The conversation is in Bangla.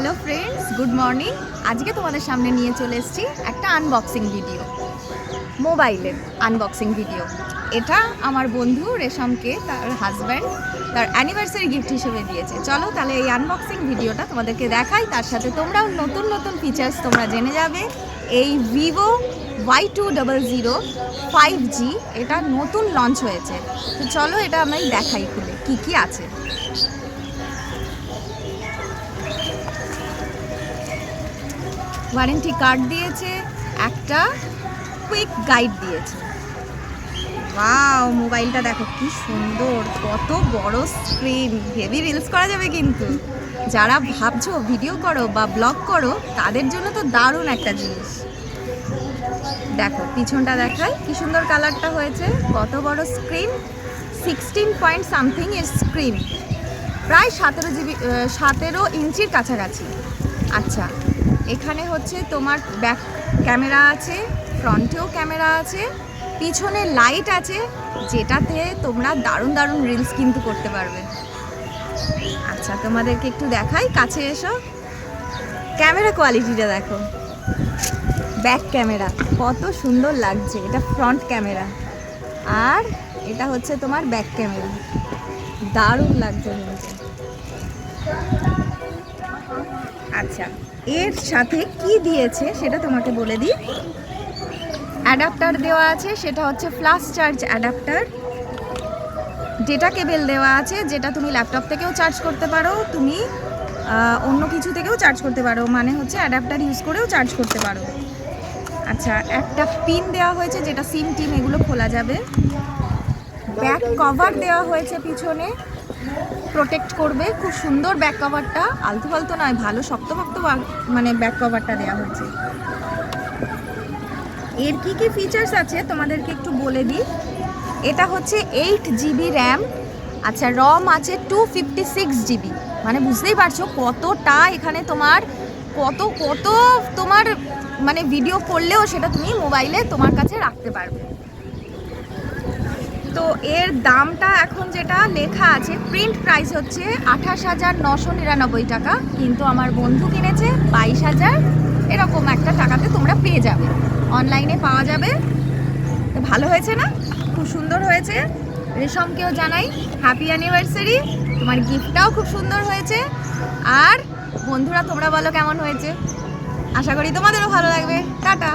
Hello friends, good morning. আজকে তোমাদের সামনে নিয়ে চলে এসেছি একটা আনবক্সিং ভিডিও, মোবাইলের আনবক্সিং ভিডিও। এটা আমার বন্ধু রেশমকে তার হাজব্যান্ড তার অ্যানিভার্সারি গিফট হিসেবে দিয়েছে। চলো তাহলে এই আনবক্সিং ভিডিওটা তোমাদেরকে দেখাই, তার সাথে তোমরাও নতুন নতুন ফিচার্স তোমরা জেনে যাবে। এই ভিভো Y200 5G এটা নতুন লঞ্চ হয়েছে। তো চলো এটা আমি দেখাই খুলে কি কি আছে। ওয়ারেন্টি কার্ড দিয়েছে, একটা কুইক গাইড দিয়েছে। ওয়াও, মোবাইলটা দেখো কি সুন্দর, কত বড় স্ক্রিন, হেভি রিলস করা যাবে। কিন্তু যারা ভাবছো ভিডিও করো বা ব্লগ করো তাদের জন্য তো দারুণ একটা জিনিস। দেখো পিছনটা দেখাই কি সুন্দর কালারটা হয়েছে, কত বড় স্ক্রিন, 16 পয়েন্ট সামথিং এর স্ক্রিন, প্রায় 17 ইঞ্চির কাছাকাছি। আচ্ছা, এখানে হচ্ছে তোমার ব্যাক ক্যামেরা আছে, ফ্রন্টেও ক্যামেরা আছে, পিছনে লাইট আছে, যেটাতে তোমরা দারুণ দারুণ রিলস কিন্তু করতে পারবে। আচ্ছা, তোমাদেরকে একটু দেখাই, কাছে এসো। ক্যামেরা কোয়ালিটিটা দেখো, ব্যাক ক্যামেরা কত সুন্দর লাগছে, এটা ফ্রন্ট ক্যামেরা, আর এটা হচ্ছে তোমার ব্যাক ক্যামেরা, দারুণ লাগছে কিন্তু। আচ্ছা, এর সাথে কি দিয়েছে সেটা তোমাকে বলে দিই। অ্যাডাপ্টার দেওয়া আছে, সেটা হচ্ছে flash charge adapter. Data cable দেওয়া আছে, যেটা তুমি ল্যাপটপ থেকেও চার্জ করতে পারো, তুমি অন্য কিছু থেকেও চার্জ করতে পারো, মানে হচ্ছে অ্যাডাপ্টার ইউজ করেও চার্জ করতে পারো। আচ্ছা, একটা পিন দেওয়া হয়েছে যেটা সিম টিম এগুলো খোলা যাবে। ব্যাক কভার দেওয়া হয়েছে, পিছনে প্রোটেক্ট করবে, খুব সুন্দর ব্যাক কভারটা, আলতু ফালতু নয়, ভালো শক্তপোক্ত মানে ব্যাক কভারটা দেওয়া হয়েছে। এর কি কি ফিচার্স আছে তোমাদেরকে একটু বলে দিই। এটা হচ্ছে 8GB র্যাম। আচ্ছা, রম আছে 256GB, মানে বুঝতেই পারছো কতটা এখানে তোমার কত তোমার মানে ভিডিও করলেও সেটা তুমি মোবাইলে তোমার কাছে রাখতে পারবে। তো এর দামটা এখন যেটা লেখা আছে, প্রিন্ট প্রাইস হচ্ছে 28,999 টাকা, কিন্তু আমার বন্ধু কিনেছে 22,000 এরকম একটা টাকাতে তোমরা পেয়ে যাবে, অনলাইনে পাওয়া যাবে। তো ভালো হয়েছে না, খুব সুন্দর হয়েছে। রেশমকেও জানাই হ্যাপি অ্যানিভার্সারি, তোমার গিফটটাও খুব সুন্দর হয়েছে। আর বন্ধুরা তোমরা বলো কেমন হয়েছে, আশা করি তোমাদেরও ভালো লাগবে। টাটা।